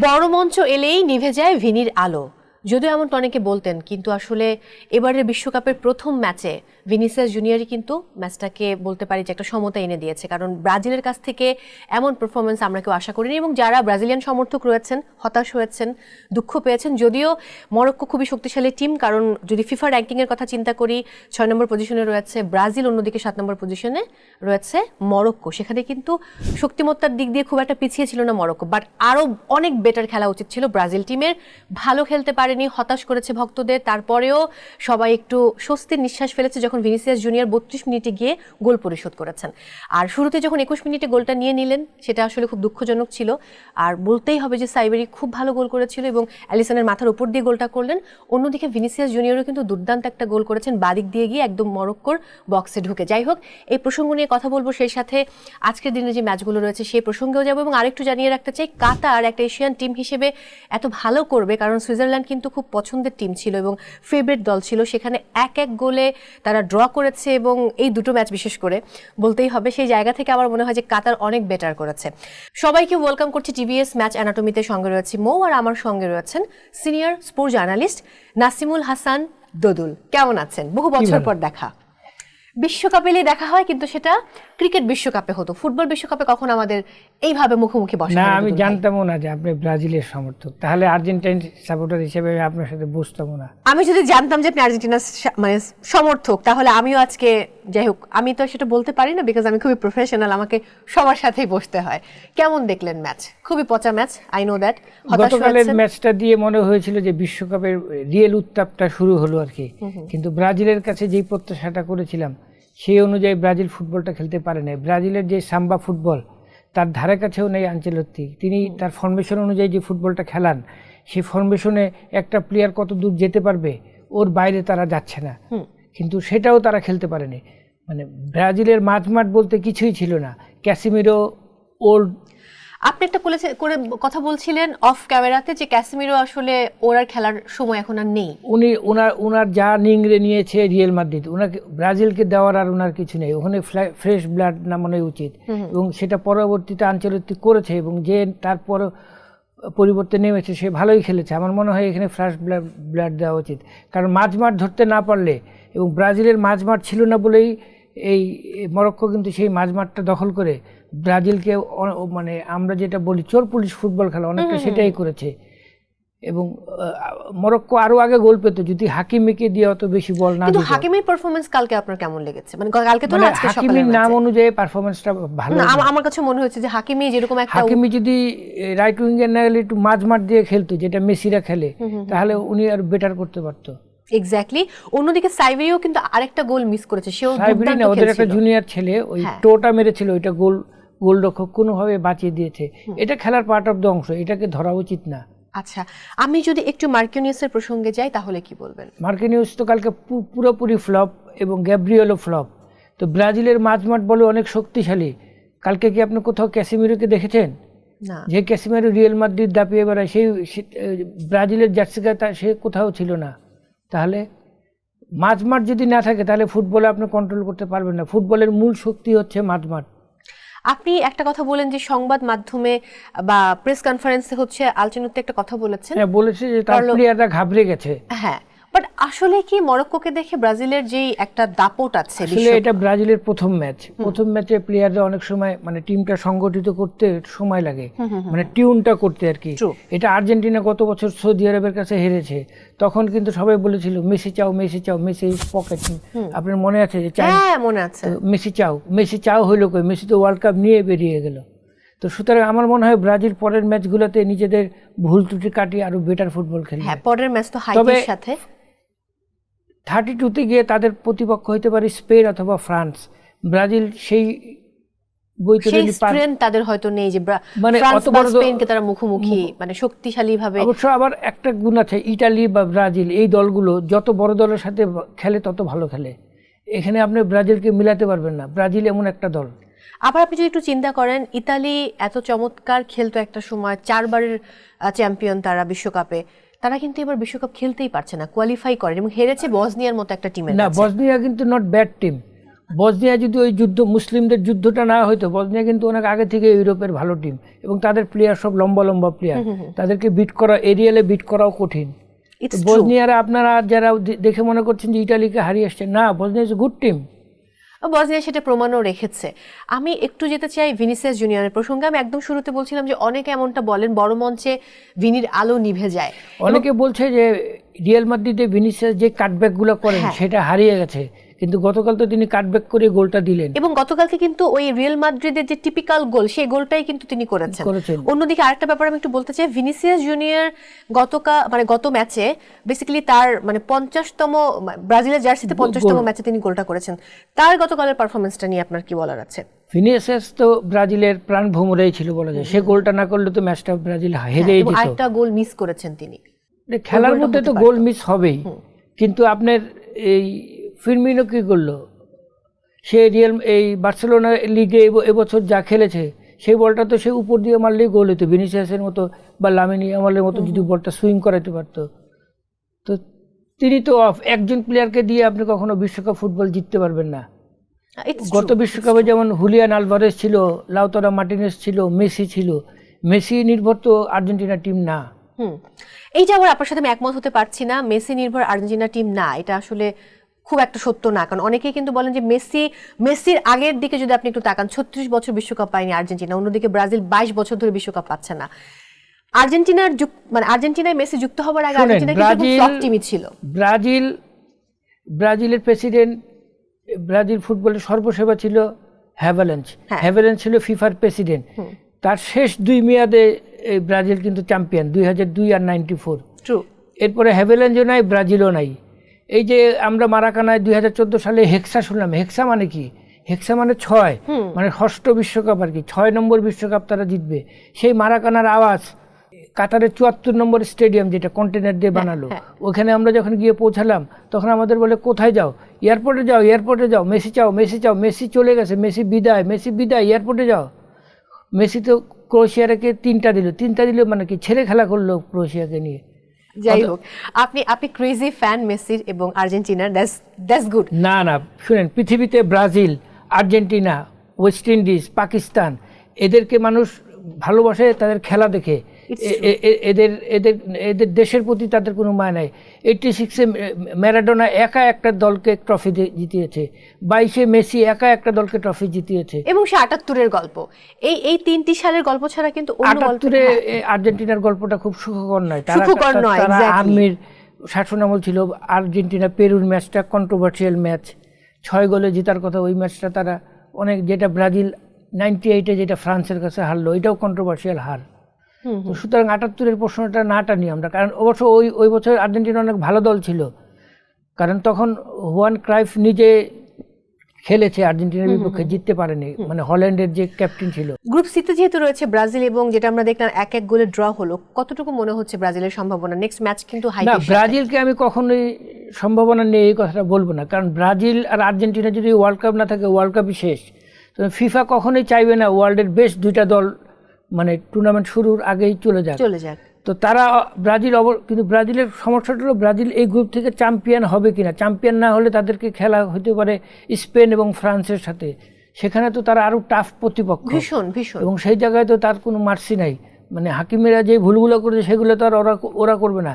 বড় মঞ্চ এলেই নিভে যায় ভিনির আলো। যদিও এমনটা অনেকে বলতেন, কিন্তু আসলে এবারের বিশ্বকাপের প্রথম ম্যাচে ভিনিসিয়াস জুনিয়রই কিন্তু ম্যাচটাকে বলতে পারি যে একটা সমতা এনে দিয়েছে, কারণ ব্রাজিলের কাছ থেকে এমন পারফরমেন্স আমরা কেউ আশা করিনি। এবং যারা ব্রাজিলিয়ান সমর্থক রয়েছেন হতাশ হয়েছেন, দুঃখ পেয়েছেন। যদিও মরক্কো খুবই শক্তিশালী টিম, কারণ যদি ফিফা র্যাঙ্কিংয়ের কথা চিন্তা করি 6 নম্বর পজিশনে রয়েছে ব্রাজিল, অন্যদিকে 7 নম্বর পজিশনে রয়েছে মরক্কো। সেখানে কিন্তু শক্তিমত্তার দিক দিয়ে খুব একটা পিছিয়ে ছিল না মরক্কো, বাট আরও অনেক বেটার খেলা উচিত ছিল ব্রাজিল টিমের। ভালো খেলতে পারেনি, হতাশ করেছে ভক্তদের। তারপরেও সবাই একটু স্বস্তির নিঃশ্বাস ফেলেছে যখন ভিনিসিয়াস জুনিয়র 32 মিনিটে গিয়ে গোল পরিশোধ করেছেন। আর শুরুতে যখন 21 মিনিটে গোলটা নিয়ে নিলেন, সেটা আসলে খুব দুঃখজনক ছিল। আর বলতেই হবে যে সাইবেরি খুব ভালো গোল করেছিল এবং অ্যালিসনের মাথার উপর দিয়ে গোলটা করলেন। অন্যদিকে ভিনিসিয়াস জুনিয়রও কিন্তু দুর্দান্ত একটা গোল করেছেন, বাদিক দিয়ে গিয়ে একদম মরক্কোর বক্সে ঢুকে। যাই হোক, এই প্রসঙ্গ নিয়ে কথা বলবো, সেই সাথে আজকের দিনে যে ম্যাচগুলো রয়েছে সেই প্রসঙ্গেও যাবো। এবং আরেকটু জানিয়ে রাখতে চাই, কাতার একটা এশিয়ান টিম হিসেবে এত ভালো করবে কারণ সুইজারল্যান্ড কিন্তু খুব পছন্দের টিম ছিল এবং ফেভারিট দল ছিল। সেখানে 1-1 গোলে তারা ড্র করেছে এবং এই দুটো ম্যাচ বিশেষ করে বলতেই হবে, সেই জায়গা থেকে আমার মনে হয় যে কাতার অনেক বেটার করেছে। সবাইকে ওয়েলকাম করছি টিভিএস ম্যাচ অ্যানাটমিতে। সঙ্গে রয়েছে মৌ, আর আমার সঙ্গে রয়েছেন senior sports journalist Nasimul Hasan Dodul. কেমন আছেন? বহু বছর পর দেখা। বিশ্বকাপে এলে দেখা হয়, কিন্তু সেটা ক্রিকেট বিশ্বকাপে হতো, ফুটবল বিশ্বকাপে কখন আমাদের এইভাবে মুখোমুখি বসা না। আমি জানতামও না যে আপনি ব্রাজিলের সমর্থক, তাহলে আর্জেন্টাইন সাপোর্টার হিসেবে আপনার সাথে বুঝতামও না। আমি যদি জানতাম যে আপনি আর্জেন্টিনার মানে সমর্থক, তাহলে আমিও আজকে, যাই হোক, আমি তো সেটা বলতে পারি না বিকজ আমি খুবই প্রফেশনাল, আমাকে সবার সাথেই বসতে হয়। কেমন দেখলেন ম্যাচ? খুবই পচা ম্যাচ, আই নো দ্যাট। গতকালের ম্যাচটা দিয়ে মনে হয়েছিল যে বিশ্বকাপের রিয়েল উত্তাপটা শুরু হলো আর কি। কিন্তু ব্রাজিলের কাছে যেই প্রত্যাশাটা করেছিলাম সেই অনুযায়ী ব্রাজিল ফুটবলটা খেলতে পারে না। ব্রাজিলের যে সাম্বা ফুটবল, তার ধারে কাছেও নেই আনচেলত্তি। তিনি তার ফরমেশন অনুযায়ী যে ফুটবলটা খেলান, সেই ফরমেশনে একটা প্লেয়ার কত দূর যেতে পারবে ওর বাইরে তারা যাচ্ছে না, কিন্তু সেটাও তারা খেলতে পারেনি। মানে ব্রাজিলের মাঝমাঠ বলতে কিছুই ছিল না। ক্যাসিমিরো ওল্ড, আপনি একটা করে কথা বলছিলেন অফ ক্যামেরাতে যে ক্যাসিমিরো আসলে ওর আর খেলার সময় এখন আর নেই। ওনার যা নিংড়ে নিয়েছে রিয়েল মাদ্রিদ, ওনাকে ব্রাজিলকে দেওয়ার আর ওনার কিছু নেই। ওখানে ফ্রেশ ব্লাড নামানো উচিত, এবং সেটা পরবর্তীতে আঞ্চলিক করেছে, এবং যে তারপর পরিবর্তে নেমেছে সে ভালোই খেলেছে। আমার মনে হয় এখানে ফ্রেশ ব্লাড দেওয়া উচিত, কারণ মাঝমাঠ ধরতে না পারলে, এবং ব্রাজিলের মাঝমাঠ ছিল না বলেই এই মরক্কো কিন্তু সেই মাঝমাঠটা দখল করে ব্রাজিলকে, মানে আমরা যেটা বলি চোর পুলিশ ফুটবল খেলা, অনেকটা সেটাই করেছে। এবং মরক্কো আরো আগে গোল পেত যদি হাকিমিকে দিয়ে অত বেশি বল না দিত। কিন্তু হাকিমের পারফরম্যান্স কালকে আপনার কেমন লেগেছে? মানে কালকে তো না, আজকে সকালে হাকিমির নাম অনুযায়ী পারফরম্যান্সটা ভালো। আমার কাছে মনে হচ্ছে যে হাকিমি যেরকম একটা, হাকিমি যদি রাইট উইঙ্গের না গেলে একটু মাঝমাঠ দিয়ে খেলতো যেটা মেসিরা খেলে, তাহলে উনি আর বেটার করতে পারতো। এক্স্যাক্টলি। অন্যদিকে সাইবেরিও কিন্তু আরেকটা গোল মিস করেছে। সেও সাইবেরি না, ওদের একটা জুনিয়র ছেলে ওই টোটা মেরেছিল, ওইটা গোলরক্ষক কোনোভাবে বাঁচিয়ে দিয়েছে। এটা খেলার পার্ট অফ দ্য অংশ, এটাকে ধরা উচিত না। আচ্ছা, আমি যদি একটু মার্কিনিউসের প্রসঙ্গে যাই তাহলে কি বলবেন? মার্কিনিউস তো কালকে পুরোপুরি ফ্লপ, এবং গ্যাব্রিয়েলও ফ্লপ। তো ব্রাজিলের মাঝমাঠ বলে অনেক শক্তিশালী। কালকে কি আপনি কোথাও ক্যাসিমিরোকে দেখেছেন? না। যে ক্যাসিমিরো রিয়েল মাদ্রিদ দাপিয়ে বেড়ায়, সেই ব্রাজিলের জার্সি গায়ে সে কোথাও ছিল না। তাহলে মাঝমাঠ যদি না থাকে তাহলে ফুটবলে আপনি কন্ট্রোল করতে পারবেন না। ফুটবলের মূল শক্তি হচ্ছে মাঝমাঠ। আপনি একটা কথা বলেন যে সংবাদ মাধ্যমে বা প্রেস কনফারেন্সে হচ্ছে আলচেনুতে একটা কথা বলেছেন। হ্যাঁ, বলেছে যে তার প্লেয়াররা ঘাবড়ে গেছে। হ্যাঁ, বাট আসলে কি মরক্কোকে দেখে ব্রাজিলের যেই একটা দাপট আছে, আসলে এটা ব্রাজিলের প্রথম ম্যাচে প্লেয়াররা অনেক সময় মানে টিমটা সংগঠিত করতে সময় লাগে, মানে টিউনটা করতে আর কি। এটা আর্জেন্টিনা গত বছর সৌদি আরবের কাছে হেরেছে, তখন কিন্তু সবাই বলেছিল মেসি চাও, মেসি চাও, মেসি ইজ পকেট। আপনার মনে আছে যে মনে আছে মেসি চাও হইলো কই? মেসি তো ওয়ার্ল্ড কাপ নিয়ে বেরিয়ে গেল। তো সুতরাং আমার মনে হয় ব্রাজিল পরের ম্যাচগুলোতে নিজেদের ভুল ত্রুটি কাটিয়ে আরো বেটার ফুটবল খেলবে। হ্যাঁ, পরের ম্যাচ তো হাইতির সাথে। 32তে গিয়ে তাদের প্রতিপক্ষ হইতে পারে স্পেন অথবা ফ্রান্স। ব্রাজিল সেই তাদের হয়তো নেই যে মানে ফ্রান্স বা স্পেনকে তারা মুখোমুখি মানে শক্তিশালী ভাবে। অবশ্য আবার একটা গুণ আছে, ইটালি বা ব্রাজিল এই দলগুলো যত বড় দলের সাথে খেলে তত ভালো খেলে। এখানে আপনি ব্রাজিলকে মিলাতে পারবেন না, ব্রাজিল এমন একটা দল। আবার আপনি যদি একটু চিন্তা করেন, ইতালি এত চমৎকার খেলতো একটা সময়, 4 বারের চ্যাম্পিয়ন তারা বিশ্বকাপে, তারা কিন্তু এবার বিশ্বকাপ খেলতেই পারছে না, কোয়ালিফাই করেন এবং হেরেছে বসনিয়ার মতো একটা টিমের কাছে। না, বসনিয়া কিন্তু নট ব্যাড টিম। বসনিয়া যদি ওই যুদ্ধ মুসলিমদের যুদ্ধটা না হয়তো, বসনিয়া কিন্তু অনেক আগে থেকে ইউরোপের ভালো টিম এবং তাদের প্লেয়ার সব লম্বা লম্বা প্লেয়ার, তাদেরকে বিট করা, এরিয়ালে বিট করাও কঠিন। বসনিয়ারা আপনারা যারা দেখে মনে করছেন যে ইটালিকে হারিয়ে আসছে, না, Bosnia is a good team. Bosnia সেটা প্রমাণও রেখেছে। আমি একটু যেতে চাই ভিনিসিয়াস জুনিয়রের প্রসঙ্গে। আমি একদম শুরুতে বলছিলাম যে অনেকে এমনটা বলেন বড় মঞ্চে ভিনির আলো নিভে যায়, অনেকে বলছে যে রিয়াল মাদ্রিদে ভিনিসিয়াস যে কাটব্যাকগুলো করেন সেটা হারিয়ে গেছে, কিন্তু গতকাল তো তিনি কাটব্যাক করে গোলটা দিলেন এবং গতকালকে কিন্তু ওই রিয়াল মাদ্রিদের যে টিপিক্যাল গোল, সেই গোলটাই কিন্তু তিনি করেছেন। অন্যদিকে আরেকটা ব্যাপার আমি একটু বলতে চাই, ভিনিসিয়াস জুনিয়র গত ম্যাচে বেসিক্যালি তার 50তম ব্রাজিলের জার্সিতে 50তম ম্যাচে তিনি গোলটা করেছেন। তার গতকালের পারফরমেন্সটা নিয়ে আপনার কি বলার আছে? ভিনিসিয়াস তো ব্রাজিলের প্রাণ ভ্রমরেই ছিল বলা যায়, সে গোলটা না করলে তো ম্যাচটা ব্রাজিল হেরেই যেত। আরেকটা গোল মিস করেছেন তিনি, খেলার মধ্যে তো গোল মিস হবেই, কিন্তু আপনার এই ফিরমিনো কি করলো, সে এই বার্সেলোনা লিগে এবছর যা খেলেছে সেই বলটা তো সে উপর দিয়ে মারলেই গোল হতো, ভিনিসিয়াসের মতো বা লামিনী ইয়ামালের মতো যদি বলটা সুইং করাতে পারতো। তো তিনি তো একজন প্লেয়ারকে দিয়ে আপনি কখনো বিশ্বকাপ ফুটবল জিততে পারবেন না। গত বিশ্বকাপে যেমন হুলিয়ান আলভারেজ ছিল, লাউতারো মার্টিনেজ ছিল, মেসি ছিল, মেসি নির্ভর তো আর্জেন্টিনা টিম না। এইটা আবার আপনার সাথে আমি একমত হতে পারছি না, মেসি নির্ভর আর্জেন্টিনা টিম না, এটা আসলে খুব একটা সত্য না। কারণ অনেকেই কিন্তু বলেন যে মেসির আগের দিকে যদি আপনি একটু তাকান, 36 বছর বিশ্বকাপ পায়নি আর্জেন্টিনা, অন্যদিকে ব্রাজিল 22 বছর ধরে বিশ্বকাপ পাচ্ছে না। আর্জেন্টিনায় মেসি যুক্ত হবার আগে আর্জেন্টিনা কিন্তু ফ্লপ টিমই ছিল। ব্রাজিলের প্রেসিডেন্ট, ব্রাজিল ফুটবলের সর্বসেবা ছিল হ্যাভেলেন্স ছিল ফিফার প্রেসিডেন্ট। তার শেষ 2 মেয়াদে ব্রাজিল কিন্তু চ্যাম্পিয়ন, 2002 আর 94। এরপরে হ্যাভেলেন্সও নাই, ব্রাজিলও নাই। এই যে আমরা মারাকানায় 2014 সালে হেক্সা শুনলাম, হেক্সা মানে কি? হেক্সা মানে 6, মানে ষষ্ঠ বিশ্বকাপ আর কি, 6 নম্বর বিশ্বকাপ তারা জিতবে। সেই মারাকানার আওয়াজ কাতারের 74 নম্বর স্টেডিয়াম, যেটা কন্টেনার দিয়ে বানালো, ওখানে আমরা যখন গিয়ে পৌঁছালাম তখন আমাদের বলে কোথায় যাও, এয়ারপোর্টে যাও, মেসি চাও, মেসি চলে গেছে, মেসি বিদায়, এয়ারপোর্টে যাও। মেসি তো ক্রোয়েশিয়াকে 3টা দিল, মানে কি ছেড়ে খেলা করলো ক্রোয়েশিয়াকে নিয়ে। যাই হোক, আপনি ক্রেজি ফ্যান মেসির এবং আর্জেন্টিনার, দ্যাটস গুড। না শুনেন, পৃথিবীতে Brazil, Argentina, West Indies, Pakistan, এদেরকে মানুষ ভালোবাসে তাদের খেলা দেখে। এদের দেশের প্রতি তাদের কোনো মায় নাই। 86-এ ম্যারাডোনা একা একটা দলকে ট্রফি জিতিয়েছে, 22-এ মেসি একা একটা দলকে ট্রফি জিতিয়েছে, এবং সে 78-এর গল্প। এই 3টি সালের গল্প ছাড়া কিন্তু 78-এ আর্জেন্টিনার গল্পটা খুব সুখকর নয়। তারা আর্মির শাসনামল ছিল। আর্জেন্টিনা পেরুর ম্যাচটা কন্ট্রোভার্সিয়াল ম্যাচ, 6 গোলে জেতার কথা ওই ম্যাচটা তারা অনেক, যেটা ব্রাজিল 98-এ যেটা ফ্রান্সের কাছে হারলো, এটাও কন্ট্রোভার্সিয়াল হার। সুতরাং 78-এর প্রশ্নটা না টানি আমরা, কারণ অবশ্য ওই বছর আর্জেন্টিনা অনেক ভালো দল ছিল, কারণ তখন হুয়ান ক্রাইফ নিজে খেলেছে আর্জেন্টিনার বিপক্ষে, জিততে পারেনি, মানে হল্যান্ডের যে ক্যাপ্টেন ছিল। গ্রুপ সিতে যেহেতু রয়েছে ব্রাজিল, এবং যেটা আমরা দেখলাম 1-1 গোলে ড্র হলো, কতটুকু মনে হচ্ছে ব্রাজিলের সম্ভাবনা? নেক্সট ম্যাচ কিন্তু না, ব্রাজিলকে আমি কখনোই সম্ভাবনা নেই এই কথাটা বলবো না, কারণ ব্রাজিল আর আর্জেন্টিনা যদি ওয়ার্ল্ড কাপ না থাকে, ওয়ার্ল্ড কাপই শেষ। তো ফিফা কখনোই চাইবে না ওয়ার্ল্ডের বেস্ট 2টা দল মানে টুর্নামেন্ট শুরুর আগেই চলে যাক। তো তারা কিন্তু ব্রাজিলের সমস্যাটা হলো ব্রাজিল এই গ্রুপ থেকে চ্যাম্পিয়ন হবে কিনা। চ্যাম্পিয়ন না হলে তাদেরকে খেলা হতে পারে স্পেন এবং ফ্রান্সের সাথে, সেখানে তো তারা আরো টাফ প্রতিপক্ষ, ভীষণ, এবং সেই জায়গায় তো তার কোনো মার্সি নাই। মানে হাকিমেরা যে ভুলগুলো করেছে সেগুলো তো আর ওরা করবে না।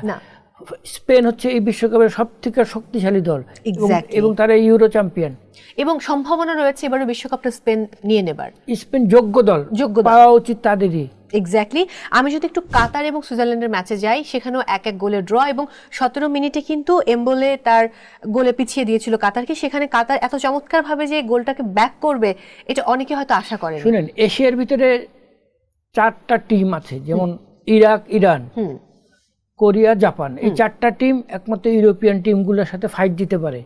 স্পেন হচ্ছে এই বিশ্বকাপের সবথেকে শক্তিশালী দল, এবং তারা ইউরো চ্যাম্পিয়ন, এবং সম্ভাবনা রয়েছে এবারে বিশ্বকাপটা স্পেন নিয়ে নেবার। স্পেন যোগ্য দল পাওয়া উচিত তাদেরই। এক্স্যাক্টলি। আমি যদি একটু কাতার এবং সুইজারল্যান্ডের ম্যাচে যাই, সেখানেও 1-1 গোলে ড্র, এবং 17 মিনিটে কিন্তু এমবোলে তার গোলে পিছিয়ে দিয়েছিল কাতারকে। সেখানে কাতার এত চমৎকার ভাবে যে গোলটাকে ব্যাক করবে, এটা অনেকে হয়তো আশা করেন। শুনেন, এশিয়ার ভিতরে 4টা টিম আছে, যেমন ইরাক, ইরান, কোরিয়া, জাপান, এই 4টা টিম একমাত্র ইউরোপিয়ান টিমগুলোর সাথে ফাইট দিতে পারে,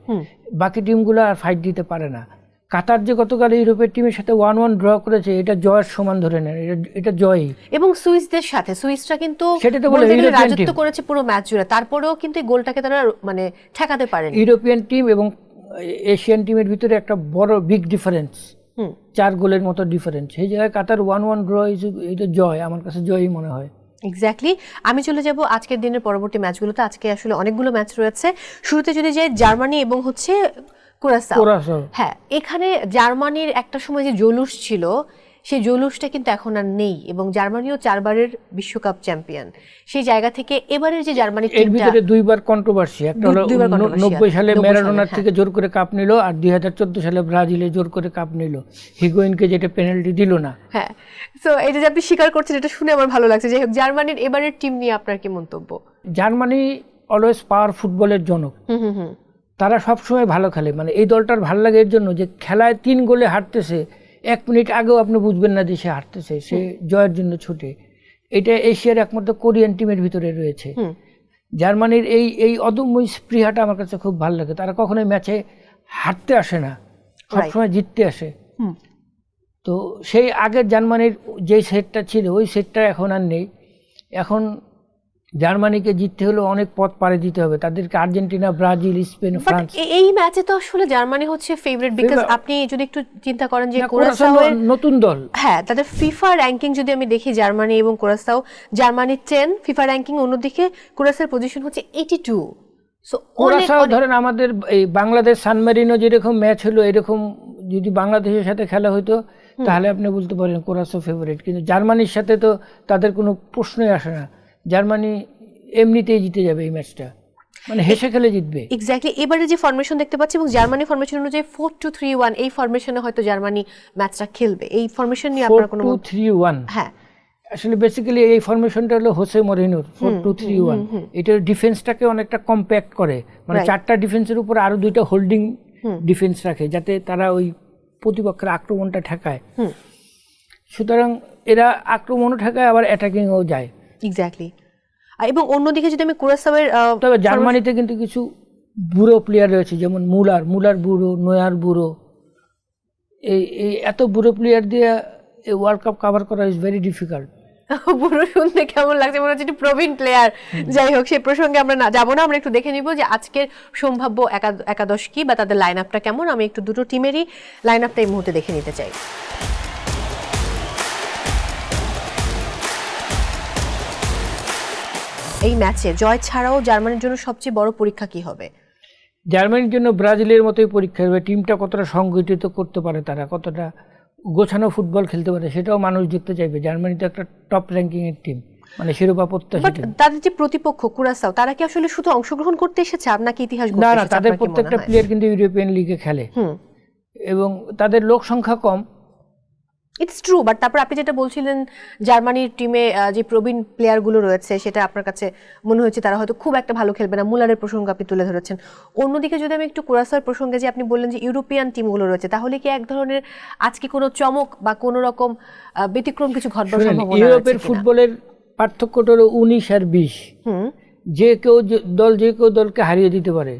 বাকি টিমগুলো আর ফাইট দিতে পারে না। কাতার যে গতকাল ইউরোপের টিমের সাথে 1-1 ড্র করেছে, এটা জয়ের সমান ধরে নেন, এটা জয়ই। এবং সুইসদের সাথে, সুইসরা কিন্তু রাজত্ব করেছে পুরো ম্যাচ জুড়ে, তারপরেও কিন্তু এই গোলটাকে তারা মানে ঠেকাতে পারে। ইউরোপিয়ান টিম এবং এশিয়ান টিমের ভিতরে একটা বড় বিগ ডিফারেন্স, 4 গোলের মতো ডিফারেন্স। সেই জায়গায় কাতার 1-1 ড্র, এটা জয়, আমার কাছে জয়ই মনে হয়। এক্স্যাক্টলি। আমি চলে যাব আজকের দিনের পরবর্তী ম্যাচগুলোতে। আজকে আসলে অনেকগুলো ম্যাচ রয়েছে। শুরুতে যদি যাই, জার্মানি এবং কুরাসাও। হ্যাঁ, এখানে জার্মানির একটা সময় যে জৌলুস ছিল, সেই জৌলুসটা কিন্তু এখন আর নেই, এবং জার্মানিও 4 বারের বিশ্বকাপ চ্যাম্পিয়ন। সেই জায়গা থেকে এবারের যে জার্মানি এর ভিতরে 2বার কন্ট্রোভার্সি, একটা হলো 90 সালে ম্যারাডোনার থেকে জোর করে কাপ নিল, আর 2014 সালে ব্রাজিলে জোর করে কাপ নিল, হিগুয়েইনকে যেটা পেনাল্টি দিল না। হ্যাঁ, সো এটা যে আপনি স্বীকার করছেন, এটা শুনে আমার ভালো লাগছে। যাই হোক, জার্মানির এবারের টিম নিয়ে আপনার কি মন্তব্য? জার্মানি অলওয়েজ পাওয়ার ফুটবলের জনক, তারা সবসময় ভালো খেলে। মানে এই দলটার ভালো লাগে এর জন্য যে খেলায় 3 গোলে হারতেছে, 1 মিনিট আগেও আপনি বুঝবেন না যে সে হারতেছে, সে জয়ের জন্য ছোটে। এটা এশিয়ার একমাত্র কোরিয়ান টিমের ভিতরে রয়েছে। জার্মানির এই অদম্য স্পৃহাটা আমার কাছে খুব ভালো লাগে। তারা কখনোই ম্যাচে হারতে আসে না, সবসময় জিততে আসে। তো সেই আগের জার্মানির যে সেটটা ছিল, ওই সেটটা এখন আর নেই। এখন জার্মানিকে জিততে হলে অনেক পথ পাড়ি দিতে হবে, তাদেরকে আর্জেন্টিনা, ব্রাজিল, স্পেন, ফ্রান্স। এই ম্যাচে তো আসলে জার্মানি হচ্ছে ফেভারিট, বিকজ আপনি যদি একটু চিন্তা করেন যে কুরাসাও নতুন দল, হ্যাঁ, তাদের ফিফা র্যাঙ্কিং যদি আমি দেখি, জার্মানি এবং কুরাসাও, জার্মানি 10 ফিফা র্যাঙ্কিং, অন্যদিকে কুরাসাওর পজিশন হচ্ছে 82। সো কুরাসাও ধরেন আমাদের এই বাংলাদেশ সান মেরিনো যেরকম ম্যাচ হলো, এরকম যদি বাংলাদেশের সাথে খেলা হতো তাহলে আপনি বলতে পারেন কুরাসাও ফেভারিট। কিন্তু জার্মানির সাথে তো তাদের কোনো প্রশ্নই আসে না, জার্মানি এমনিতেই জিতে যাবে এই ম্যাচটা, মানে হেসে খেলে জিতবে। এক্স্যাক্টলি, এবারে যে ফরমেশন দেখতে পাচ্ছি, এবং জার্মানি ফরমেশন অনুযায়ী 4-2-3-1, এই ফরমেশনে হয়তো জার্মানি ম্যাচটা খেলবে। এই ফরমেশন নিয়ে আপনার কোনো 4-2-3-1? হ্যাঁ, আসলে বেসিক্যালি এই ফরমেশনটা হলো হোসে মরিনোর 4-2-3-1। এটার ডিফেন্সটাকে অনেকটা কম্প্যাক্ট করে, মানে 4টা ডিফেন্সের উপর আরো 2টা হোল্ডিং ডিফেন্স রাখে, যাতে তারা ওই প্রতিপক্ষের আক্রমণটা ঠেকায়। সুতরাং এরা আক্রমণও ঠেকায়, আবার অ্যাটাকিংও যায়। এক্স্যাক্টলি। এবং অন্যদিকে যদি আমি কুরাসাওয়ের, তবে জার্মানিতে কিন্তু কিছু বুড়ো প্লেয়ার রয়েছে, যেমন মুলার বুড়ো, নয়ার বুড়ো। এই এত বুড়ো প্লেয়ার দিয়ে এই ওয়ার্ল্ড কাপ কভার করা ইজ ভেরি ডিফিকাল্ট। বুড়ো শুনতে কেমন লাগছে, মনে হচ্ছে প্রবীণ প্লেয়ার। যাই হোক, সেই প্রসঙ্গে আমরা না যাবো না, আমরা একটু দেখে নিব যে আজকের সম্ভাব্য একাদশ কি, বা তাদের লাইন আপটা কেমন। আমি একটু দুটো টিমেরই লাইন আপটা এই মুহূর্তে দেখে নিতে চাই। এই ম্যাচে জয় ছাড়াও জার্মানির জন্য সবচেয়ে বড় পরীক্ষা কি হবে? জার্মানির জন্য ব্রাজিলের মতোই পরীক্ষা হবে, টিমটা কতটা সংগঠিত করতে পারে, তারা কতটা গোছানো ফুটবল খেলতে পারে, সেটাও মানুষ দেখতে চাইবে। জার্মানি তো একটা টপ র্যাঙ্কিং এর টিম, মানে শিরোপা প্রত্যাশী টিম। তাদের যে প্রতিপক্ষ কুরাসাও, তারা কি আসলে শুধু অংশগ্রহণ করতে এসেছে আর নাকি ইতিহাস গড়তে এসেছে? না, তাদের প্রত্যেকটা প্লেয়ার কিন্তু ইউরোপিয়ান লিগে খেলে, এবং তাদের লোক সংখ্যা কম। ইটস ট্রু, বাট তারপর আপনি যেটা বলছিলেন জার্মানির টিমে যে প্রবীণ প্লেয়ারগুলো রয়েছে, সেটা আপনার কাছে মনে হয়েছে তারা হয়তো খুব একটা ভালো খেলবে না। মুলারের প্রসঙ্গ আপনি তুলে ধরেছেন। অন্যদিকে যদি আমি একটু কুরাসাওয়ের প্রসঙ্গে, যে আপনি বললেন যে ইউরোপিয়ান টিমগুলো রয়েছে, তাহলে কি এক ধরনের আজকে কোনো চমক বা কোনো রকম ব্যতিক্রম কিছু ঘটবার সম্ভাবনা আছে? ইউরোপের ফুটবলের পার্থক্যটা হলো 19 আর 20। যে কেউ দলকে হারিয়ে দিতে পারে।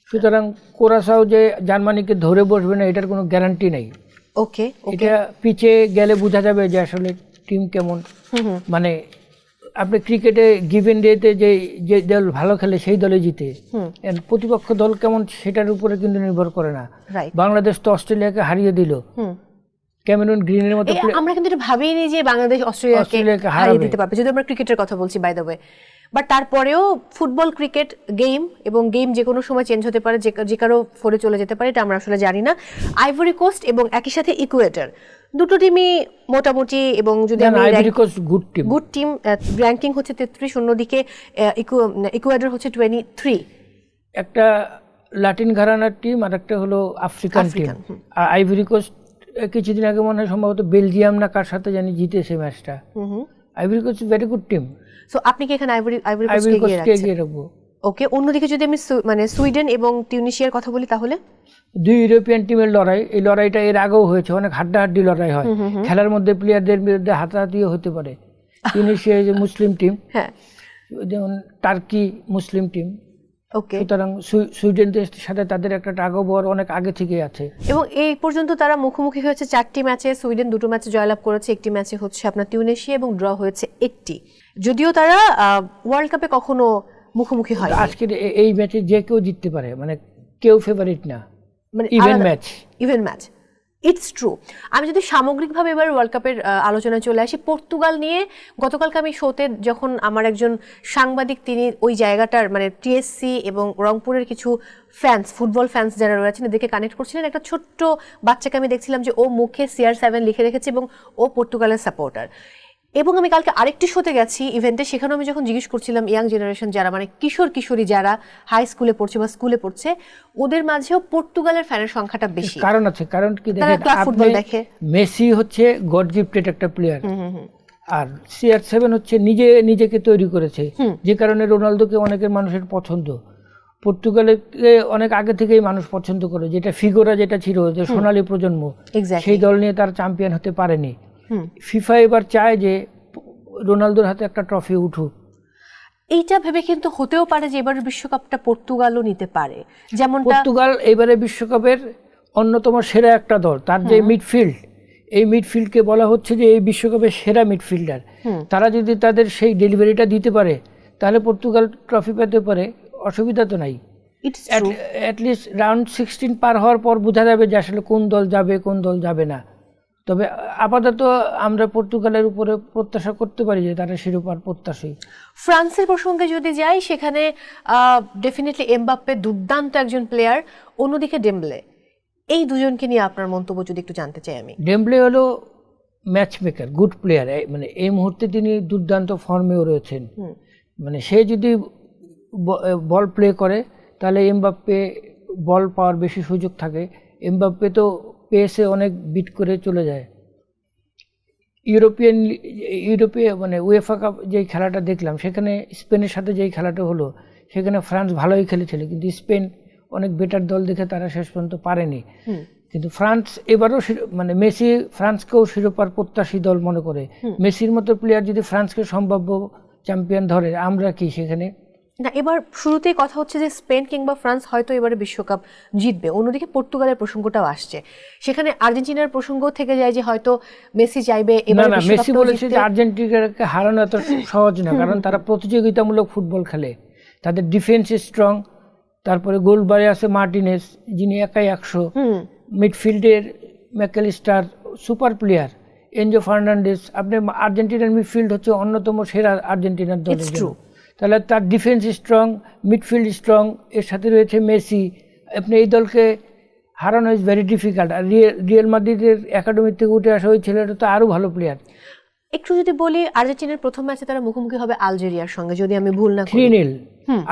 সুতরাং কুরাসাও যে জার্মানিকে ধরে বসবে না, এটার কোনো গ্যারান্টি নেই। ওকে, এটা পিছে গেলে বোঝা যাবে যে আসলে টিম কেমন। মানে আপনি ক্রিকেটে গিভেন ডেতে যে দল ভালো খেলে সেই দলে জিতে, প্রতিপক্ষ দল কেমন সেটার উপরে কিন্তু নির্ভর করে না। বাংলাদেশ তো অস্ট্রেলিয়াকে হারিয়ে দিল, ক্যামেরুন গ্রিনের মতো। আমরা কিন্তু এটা ভাবিনি যে বাংলাদেশ অস্ট্রেলিয়াকে হারিয়ে দিতে পারবে, যদি আমরা ক্রিকেটের কথা বলছি বাই দ্য ওয়ে। বাট তারপরেও ফুটবল, ক্রিকেট গেম, এবং গেম যে কোনো সময় চেঞ্জ হতে পারে, যে কারো ফোরে চলে যেতে পারে, এটা আমরা আসলে জানি না। আইভরি কোস্ট এবং একই সাথে ইকুয়েডর, দুটো টিমই মোটামুটি, এবং যদি গুড টিম, র্যাঙ্কিং হচ্ছে 33, অন্যদিকে ইকুয়েডর হচ্ছে 23। একটা লাতিন ঘরানার টিম আর একটা হলো আফ্রিকান টিম। আর আইভরি কোস্ট কিছুদিন আগে মনে হয় সম্ভবত বেলজিয়াম না কার সাথে জানি জিতেছে ম্যাচটা। Ivory Coast very good team. So আপনি কি এখানে আইভরি কোস্টকে এগিয়ে রাখবো? ওকে, অন্যদিকে যদি আমি মানে সুইডেন এবং টিউনিশিয়ার কথা বলি, তাহলে 2 ইউরোপিয়ান টিমের লড়াই। এই লড়াইটা এর আগেও হয়েছে, অনেক হাড্ডাহাড্ডি লড়াই হয় খেলার মধ্যে, প্লেয়ারদের বিরুদ্ধে হাতাহাতিও হতে পারে। টিউনিশিয়া যে মুসলিম টিম, হ্যাঁ, যেমন টার্কি মুসলিম টিম। ওকে, সুতরাং সুইডেনদের সাথে তাদের একটা টাগোবর অনেক আগে থেকে আছে, এবং এই পর্যন্ত তারা মুখোমুখি হয়েছে 4টি ম্যাচে। সুইডেন 2টো ম্যাচে জয়লাভ করেছে, একটি ম্যাচে হচ্ছে আপনার টিউনিশিয়া, এবং ড্র হয়েছে 1টি। যদিও তারা ওয়ার্ল্ড কাপে কখনো মুখোমুখি হয়। আজকের এই ম্যাচে যে কেউ জিততে পারে, মানে কেউ ফেভারিট না, মানে ইভেন ম্যাচ। It's true. আমি যদি সামগ্রিকভাবে এবার ওয়ার্ল্ড কাপের আলোচনায় চলে আসি, পর্তুগাল নিয়ে গতকালকে আমি শোতে যখন আমার একজন সাংবাদিক তিনি ওই জায়গাটার মানে টিএসসি এবং রংপুরের কিছু ফ্যান্স, ফুটবল ফ্যান্স যারা রয়েছেন এদেরকে কানেক্ট করছিলেন, একটা ছোট্ট বাচ্চাকে আমি দেখছিলাম যে ও মুখে CR7 লিখে রেখেছে এবং ও পর্তুগালের সাপোর্টার। এবং আমি কালকে আরেকটি শোতে গেছি ইভেন্টে, সেখানে আমি যখন জিজ্ঞেস করছিলাম ইয়াং জেনারেশন যারা মানে কিশোর কিশোরী যারা হাই স্কুলে পড়ছে বা স্কুলে পড়ছে, ওদের মাঝেও পর্তুগালের ফ্যানের সংখ্যাটা বেশি। কারণ আছে, কারণ কি তারা দেখেন, ক্লাব ফুটবল দেখে। মেসি হচ্ছে গড গিফটেড একটা প্লেয়ার, আর CR7 হচ্ছে নিজেকে তৈরি করেছে, যে কারণে রোনালদোকে অনেকের মানুষের পছন্দ। পর্তুগালকে অনেক আগে থেকেই মানুষ পছন্দ করে, যেটা ফিগোরা যেটা ছিল যে সোনালী প্রজন্ম, সেই দল নিয়ে তার চ্যাম্পিয়ন হতে পারেনি। ফিফা এবার চায় যে রোনালদোর হাতে একটা ট্রফি উঠুক। এইটা ভেবে কিন্তু হতেও পারে যে এবার বিশ্বকাপটা পর্তুগালও নিতে পারে, যেমন পর্তুগাল এবারে বিশ্বকাপের অন্যতম সেরা একটা দল। তার যে মিডফিল্ড, এই মিডফিল্ডকে বলা হচ্ছে যে এই বিশ্বকাপের সেরা মিডফিল্ডার। তারা যদি তাদের সেই ডেলিভারিটা দিতে পারে তাহলে পর্তুগাল ট্রফি পেতে পারে, অসুবিধা তো নাই। অ্যাটলিস্ট রাউন্ড 16 পার হওয়ার পর বোঝা যাবে যে আসলে কোন দল যাবে কোন দল যাবে না। তবে আপাতত আমরা পর্তুগালের উপরে প্রত্যাশা করতে পারি যে তারা শিরোপার প্রত্যাশী। ফ্রান্সের প্রসঙ্গে যদি যাই, সেখানে ডেফিনেটলি এমবাপ্পে দুর্দান্ত একজন প্লেয়ার, অন্যদিকে ডেম্বলে। এই দুজনকে নিয়ে আপনার মন্তব্য যদি একটু জানতে চাই আমি। ডেম্বলে হলো ম্যাচ মেকার, গুড প্লেয়ার, মানে এই মুহূর্তে তিনি দুর্দান্ত ফর্মেও রয়েছেন। মানে সে যদি বল প্লে করে তাহলে এমবাপ্পে বল পাওয়ার বেশি সুযোগ থাকে। এমবাপ্পে তো পেসে অনেক বিট করে চলে যায়। ইউরোপে মানে উয়েফা কাপ যেই খেলাটা দেখলাম, সেখানে স্পেনের সাথে যেই খেলাটা হলো সেখানে ফ্রান্স ভালোই খেলেছিল, কিন্তু স্পেন অনেক বেটার দল দেখে তারা শেষ পর্যন্ত পারেনি। কিন্তু ফ্রান্স এবারও মানে মেসি ফ্রান্সকেও শিরোপার প্রত্যাশী দল মনে করে। মেসির মতো প্লেয়ার যদি ফ্রান্সকে সম্ভাব্য চ্যাম্পিয়ন ধরে, আমরা কি সেখানে না? এবার শুরুতেই কথা হচ্ছে যে স্পেন কিংবা ফ্রান্স হয়তো এবারে বিশ্বকাপ জিতবে। অন্যদিকে পর্তুগালের প্রসঙ্গটাও আসছে, সেখানে আর্জেন্টিনার প্রসঙ্গ থেকে যায় যে হয়তো মেসি চাইবে এবারে বিশ্বকাপটা। মেসি বলেছে যে আর্জেন্টিনাকে হারানো এত সহজ না, কারণ তারা প্রতিযোগিতামূলক ফুটবল খেলে, তাদের ডিফেন্স স্ট্রং, তারপরে গোল বারে আছে মার্টিনেস যিনি একাই 100, মিডফিল্ডের McAllister super player, Enzo Fernandez. আপনি আর্জেন্টিনার মিডফিল্ড হচ্ছে অন্যতম সেরা আর্জেন্টিনার দলের জন্য। তাহলে তার ডিফেন্স স্ট্রং, মিডফিল্ড স্ট্রং, এর সাথে রয়েছে মেসি। আপনি এই দলকে হারানো ইজ ভেরি ডিফিকাল্ট। আর রিয়াল মাদ্রিদের একাডেমি থেকে উঠে আসা ওই ছেলেটা তো আরও ভালো প্লেয়ার। একটু যদি বলি, আর্জেন্টিনার প্রথম ম্যাচে তারা মুখোমুখি হবে আলজেরিয়ার সঙ্গে, যদি আমি ভুল না করি। 3-0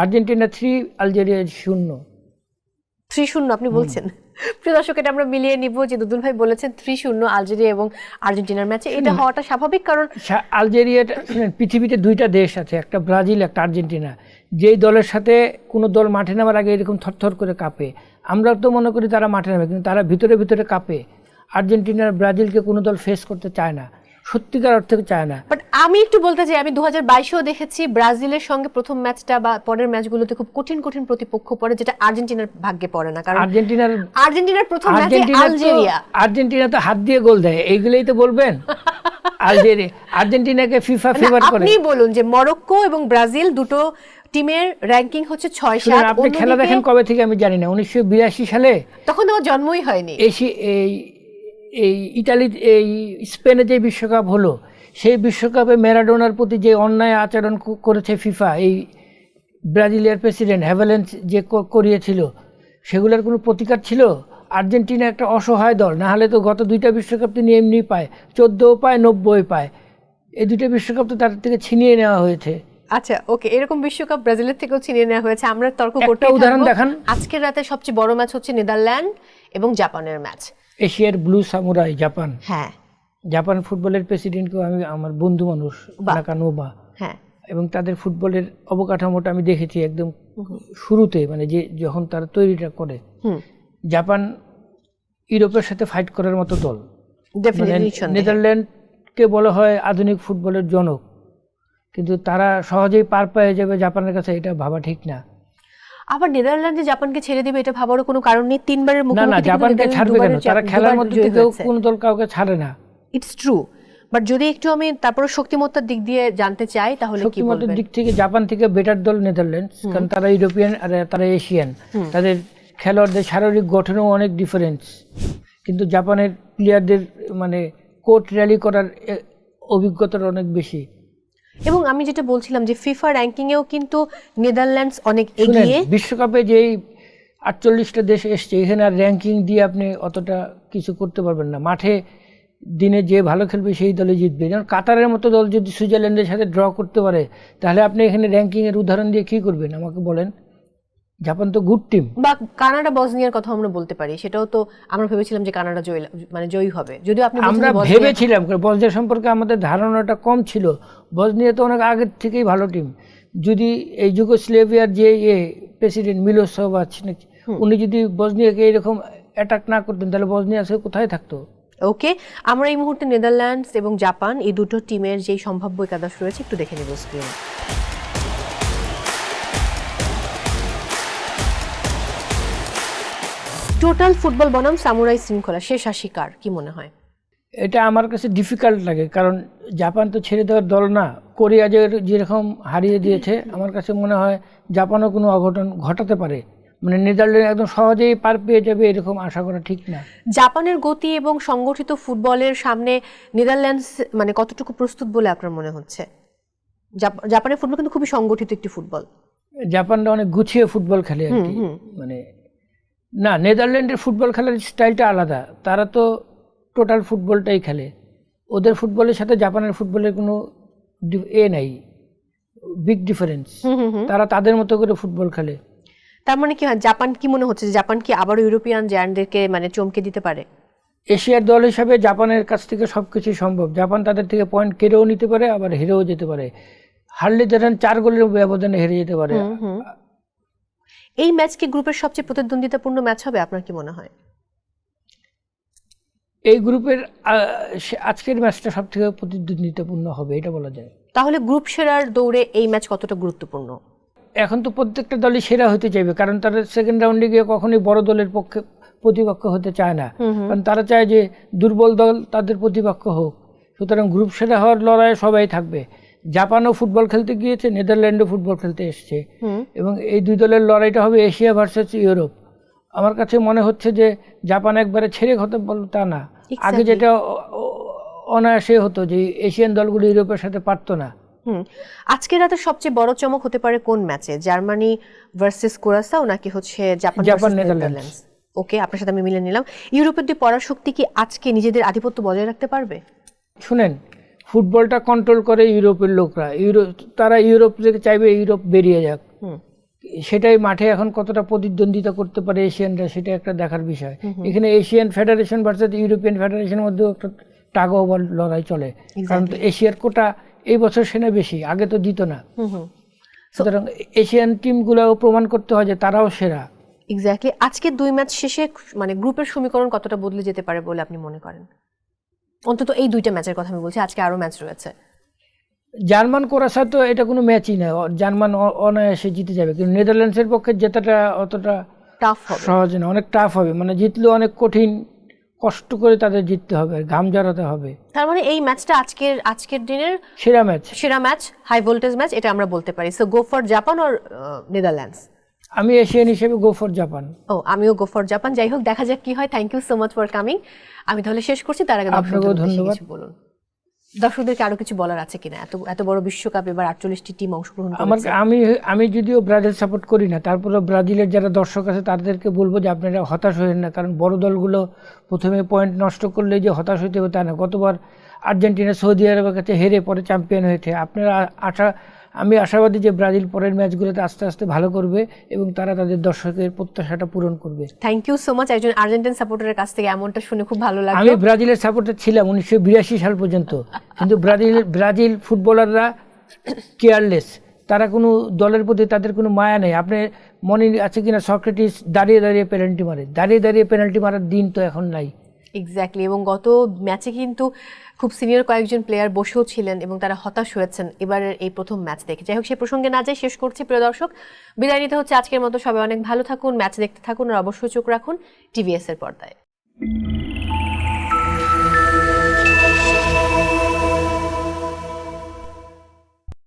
আর্জেন্টিনা 3, আলজেরিয়া 0। 3-0 আপনি বলছেন? প্রিয় দর্শক, এটা আমরা মিলিয়ে নিব যে দুদুল ভাই বলেছেন 3-0 আলজেরিয়া এবং আর্জেন্টিনার ম্যাচে। এটা হওয়াটা স্বাভাবিক, কারণ আলজেরিয়াটা পৃথিবীতে দুইটা দেশ আছে, একটা ব্রাজিল একটা আর্জেন্টিনা। যেই দলের সাথে কোনো দল মাঠে নামার আগে এরকম থরথর করে কাঁপে, আমরা তো মনে করি তারা মাঠে নামে, কিন্তু তারা ভিতরে ভিতরে কাঁপে। আর্জেন্টিনার ব্রাজিলকে কোনো দল ফেস করতে চায় না, সত্যিকার অর্থে চায় না। বাট আমি একটু বলতে চাই, আমি 2022-এও দেখেছি ব্রাজিলের সঙ্গে প্রথম ম্যাচটা বা পরের ম্যাচগুলোতে খুব কঠিন কঠিন প্রতিপক্ষ পড়ে, যেটা আর্জেন্টিনার ভাগ্যে পড়ে না। কারণ আর্জেন্টিনার প্রথম ম্যাচে আর্জেন্টিনা তো হাত দিয়ে গোল দেয়, এইগুলোই তো বলবেন। আর্জেন্টিনাকে ফিফা ফেভার করে। আপনি বলুন যে মরক্কো এবং ব্রাজিল দুটো টিমের র্যাঙ্কিং হচ্ছে 6-7। আপনি খেলা দেখেন কবে থেকে আমি জানি না, 1982 সালে, তখন তো আমার জন্মই হয়নি। এই ইটালি এই স্পেনে যে বিশ্বকাপ হলো, সেই বিশ্বকাপে ম্যারাডোনার প্রতি যে অন্যায় আচরণ করেছে ফিফা, এই ব্রাজিলিয়ার প্রেসিডেন্ট হ্যাভেলেন্স যে করিয়েছিল, সেগুলোর কোনো প্রতিকার ছিল? আর্জেন্টিনা একটা অসহায় দল, না হলে তো গত দুইটা বিশ্বকাপ তিনি এমনি পায়, 14 পায় 90 পায়। এই দুইটা বিশ্বকাপ তো তার থেকে ছিনিয়ে নেওয়া হয়েছে। আচ্ছা, ওকে, এরকম বিশ্বকাপ ব্রাজিলের থেকেও ছিনিয়ে নেওয়া হয়েছে। আমরা তর্ক করতে উদাহরণ দেখান। আজকের রাতে সবচেয়ে বড় ম্যাচ হচ্ছে নেদারল্যান্ড এবং জাপানের ম্যাচ। এশিয়ার ব্লু সামুরাই জাপান। হ্যাঁ, জাপান ফুটবলের প্রেসিডেন্টকেও আমি আমার বন্ধু মানুষ, নাকানোবা। হ্যাঁ, এবং তাদের ফুটবলের অবকাঠামোটা আমি দেখেছি একদম শুরুতে, মানে যে যখন তারা তৈরিটা করে। জাপান ইউরোপের সাথে ফাইট করার মতো দল। নেদারল্যান্ডকে বলা হয় আধুনিক ফুটবলের জনক, কিন্তু তারা সহজেই পার পেয়ে যাবে জাপানের কাছে, এটা ভাবা ঠিক না। আবার নেদারল্যান্ড যে জাপানকে ছেড়ে দিবে এটা ভাবারও কোনো কারণ নেই। 3 বারের মুখোমুখি, না জাপানকে ছাড়বে কেন? তারা খেলার মধ্যে থেকেও কোন দল কাউকে ছাড়ে না। ইটস ট্রু, বাট যদি একটু আমি তারপরে শক্তিমত্তার দিক দিয়ে জানতে চাই, তাহলে কি বলবেন? শক্তিমত্তার দিক থেকে জাপান থেকে বেটার দল নেদারল্যান্ডস, কারণ তারা ইউরোপিয়ান আর তারা এশিয়ান। তাদের খেলোয়াড়দের শারীরিক গঠনেও অনেক ডিফারেন্স। কিন্তু জাপানের প্লেয়ারদের মানে কোর্ট র্যালি করার অভিজ্ঞতাটা অনেক বেশি। এবং আমি যেটা বলছিলাম যে ফিফা র্যাঙ্কিংয়েও কিন্তু নেদারল্যান্ডস অনেক শুনেন, এগিয়ে। বিশ্বকাপে যেই 48টা দেশ এসছে, এখানে আর র্যাঙ্কিং দিয়ে আপনি অতটা কিছু করতে পারবেন না। মাঠে দিনে যে ভালো খেলবে সেই দলে জিতবে। যেমন কাতারের মতো দল যদি সুইজারল্যান্ডের সাথে ড্র করতে পারে, তাহলে আপনি এখানে র্যাঙ্কিংয়ের উদাহরণ দিয়ে কী করবেন আমাকে বলেন? জাপান তো গুড টিম। বা কানাডা বসনিয়ার কথা আমরা বলতে পারি, সেটাও তো আমরা ভেবেছিলাম যে কানাডা জয়ী হবে, যদিও আপনি আমরা ভেবেছিলাম, বসনিয়া সম্পর্কে আমাদের ধারণাটা কম ছিল। বসনিয়া তো অনেক আগের থেকেই ভালো টিম। যদি এই যুগোস্লাভিয়ার যে প্রেসিডেন্ট মিলোসেভিচ উনি যদি বসনিয়াকে এরকম অ্যাটাক না করতেন, তাহলে বসনিয়া সে কোথায় থাকতো? ওকে, আমরা এই মুহূর্তে নেদারল্যান্ডস এবং জাপান এই দুটো টিমের যেই সম্ভাব্য একাদশ রয়েছে একটু দেখে নেব স্ক্রিন। টোটাল ফুটবল বনাম সামুরাই শৃঙ্খলা, শেষ শিকার, কি মনে হয়? এটা আমার কাছে ডিফিকাল্ট লাগে, কারণ জাপান তো ছেড়ে দেওয়ার দল না। কোরিয়া যেরকম হারিয়ে দিয়েছে, আমার কাছে মনে হয় জাপানও কোনো অঘটন ঘটাতে পারে। মানে নেদারল্যান্ড একদম সহজেই পার পেয়ে যাবে এরকম আশা করা ঠিক না। জাপানের গতি এবং সংগঠিত ফুটবলের সামনে নেদারল্যান্ডস মানে কতটুকু প্রস্তুত বলে আপনার মনে হচ্ছে? জাপানের ফুটবল কিন্তু খুবই সংগঠিত একটি ফুটবল। জাপানটা অনেক গুছিয়ে ফুটবল খেলে আর কি। মানে না, নেদারল্যান্ডের ফুটবল খেলার স্টাইলটা আলাদা। তারা তো টোটাল ফুটবলটাই খেলে। ওদের ফুটবলের সাথে জাপানের ফুটবলের কোনো নাই, বিগ ডিফারেন্স। তারা তাদের মতো করে ফুটবল খেলে। তার মানে কি হয়, জাপান কি মনে হচ্ছে জাপান কি আবারও ইউরোপিয়ান জায়ান্টদেরকে মানে চমকে দিতে পারে? এশিয়ার দল হিসাবে জাপানের কাছ থেকে সবকিছুই সম্ভব। জাপান তাদের থেকে পয়েন্ট কেড়েও নিতে পারে, আবার হেরেও যেতে পারে। হারলে ধরেন 4 গোলের ব্যবধানে হেরে যেতে পারে। এই ম্যাচ কি গ্রুপের সবচেয়ে প্রতিদ্বন্দ্বিতাপূর্ণ ম্যাচ হবে আপনার কি মনে হয়? এই গ্রুপের আজকের ম্যাচটা সব থেকে প্রতিদ্বন্দ্বিতাপূর্ণ হবে, এটা বলা যায়। তাহলে গ্রুপ সেরার দৌড়ে এই ম্যাচ কতটা গুরুত্বপূর্ণ? এখন তো প্রত্যেকটা দলই সেরা হতে চাইবে, কারণ তারা সেকেন্ড রাউন্ডে গিয়ে কখনোই বড় দলের পক্ষে প্রতিপক্ষ হতে চায় না। কারণ তারা চায় যে দুর্বল দল তাদের প্রতিপক্ষ হোক। সুতরাং গ্রুপ সেরা হওয়ার লড়াইয়ে সবাই থাকবে। জাপানও ফুটবল খেলতে গিয়েছে, নেদারল্যান্ডও ফুটবল খেলতে এসছে, এবং এই দুই দলের লড়াইটা হবে এশিয়া ভার্সেস ইউরোপ। আমার কাছে মনে হচ্ছে যে জাপান একবারে ছেড়ে কথা বলল তা না। আগে যেটা অনায়াসে হতো যে এশিয়ান দলগুলো ইউরোপের সাথে পারতো না। আজকের রাতে সবচেয়ে বড় চমক হতে পারে কোন ম্যাচে? জার্মানি ভার্সেস কুরাসাও নাকি হচ্ছে জাপান নেদারল্যান্ডস? ওকে, আপনার সাথে আমি মিলে নিলাম। ইউরোপের দুই পরাশক্তি কি আজকে নিজেদের আধিপত্য বজায় রাখতে পারবে? শুনেন, ফুটবলটা কন্ট্রোল করে ইউরোপের লোকরা। তারা ইউরোপ থেকে চাইবে ইউরোপ বেরিয়ে যাক। সেটাই মাঠে এখন কতটা প্রতিদ্বন্দ্বিতা করতে পারে এশিয়ানরা, সেটা একটা দেখার বিষয়। এখানে এশিয়ান ফেডারেশন ভার্সেস ইউরোপিয়ান ফেডারেশনের মধ্যেও একটা টাগ অফ ওয়ার লড়াই চলে। কারণ তো এশিয়ার কোটা এই বছর সেনা বেশি, আগে তো দিত না। সুতরাং এশিয়ান টিমগুলোও প্রমাণ করতে হয় যে তারাও সেরা। এক্স্যাক্টলি। আজকে দুই ম্যাচ শেষে মানে গ্রুপের সমীকরণ কতটা বদলে যেতে পারে বলে আপনি মনে করেন? অন্তত এই দুইটা ম্যাচের কথা আমি বলছি, আজকে আরো ম্যাচ রয়েছে। জার্মান কোরাসা তো এটা কোনো ম্যাচই না, জার্মান অনায়াসে জিতে যাবে। কিন্তু নেদারল্যান্ডসের পক্ষে জেতাটা অতটা টাফ হবে, সহজ না, অনেক টাফ হবে। মানে জিতলেও অনেক কঠিন, কষ্ট করে তাদের জিততে হবে, ঘাম ঝরাতে হবে। তার মানে এই ম্যাচটা আজকের দিনের সেরা ম্যাচ, হাই ভোল্টেজ ম্যাচ, এটা আমরা বলতে পারি। So go for Japan or Netherlands? আমি এশিয়ান হিসেবে গো ফর জাপান। আমিও গো ফর জাপান। যাই হোক, দেখা যাক কি হয়। Thank you so much for coming. আমি তাহলে শেষ করছি, তার আগে আপনাকেও ধন্যবাদ। বলুন দর্শকদেরকে আরো কিছু বলার আছে কিনা? এত বড় বিশ্বকাপ, এবার 48টি টিম অংশগ্রহণ করছে। আমি যদিও ব্রাজিল সাপোর্ট করি না, তারপরে ব্রাজিলের যারা দর্শক আছে তাদেরকে বলবো যে আপনারা হতাশ হবেন না। কারণ বড় দলগুলো প্রথমে পয়েন্ট নষ্ট করলে যে হতাশ হতে হবে তা না। গতবার আর্জেন্টিনা সৌদি আরবের কাছে হেরে পরে চ্যাম্পিয়ন হয়েছে। আমি আশাবাদী যে ব্রাজিল পরের ম্যাচগুলোতে আস্তে আস্তে ভালো করবে এবং তারা তাদের দর্শকের প্রত্যাশাটা পূরণ করবে। Thank you so much. একজন আর্জেন্টিন সাপোর্টারের কাছ থেকে এমনটা শুনে খুব ভালো লাগলো। আমি ব্রাজিলের সাপোর্টার ছিলাম 1982 সাল পর্যন্ত, কিন্তু ব্রাজিল ফুটবলাররা কেয়ারলেস। তারা কোনো দলের প্রতি তাদের কোনো মায়া নেই। আপনি মনে আছে কিনা সক্রেটিস দাঁড়িয়ে দাঁড়িয়ে পেনাল্টি মারার দিন তো এখন নাই। এক্স্যাক্টলি। এবং গত ম্যাচে কিন্তু খুব সিনিয়র কয়েকজন প্লেয়ার বসেও ছিলেন এবং তারা হতাশ হয়েছেন এবারের এই প্রথম ম্যাচ দেখে। যাই হোক, সে প্রসঙ্গে না যাই, শেষ করছি। প্রিয় দর্শক, বিদায় নিতে হচ্ছে আজকের মতো। সবাই অনেক ভালো থাকুন, ম্যাচ দেখতে থাকুন, আর অবশ্যই চোখ রাখুন টিভিএস এর পর্দায়।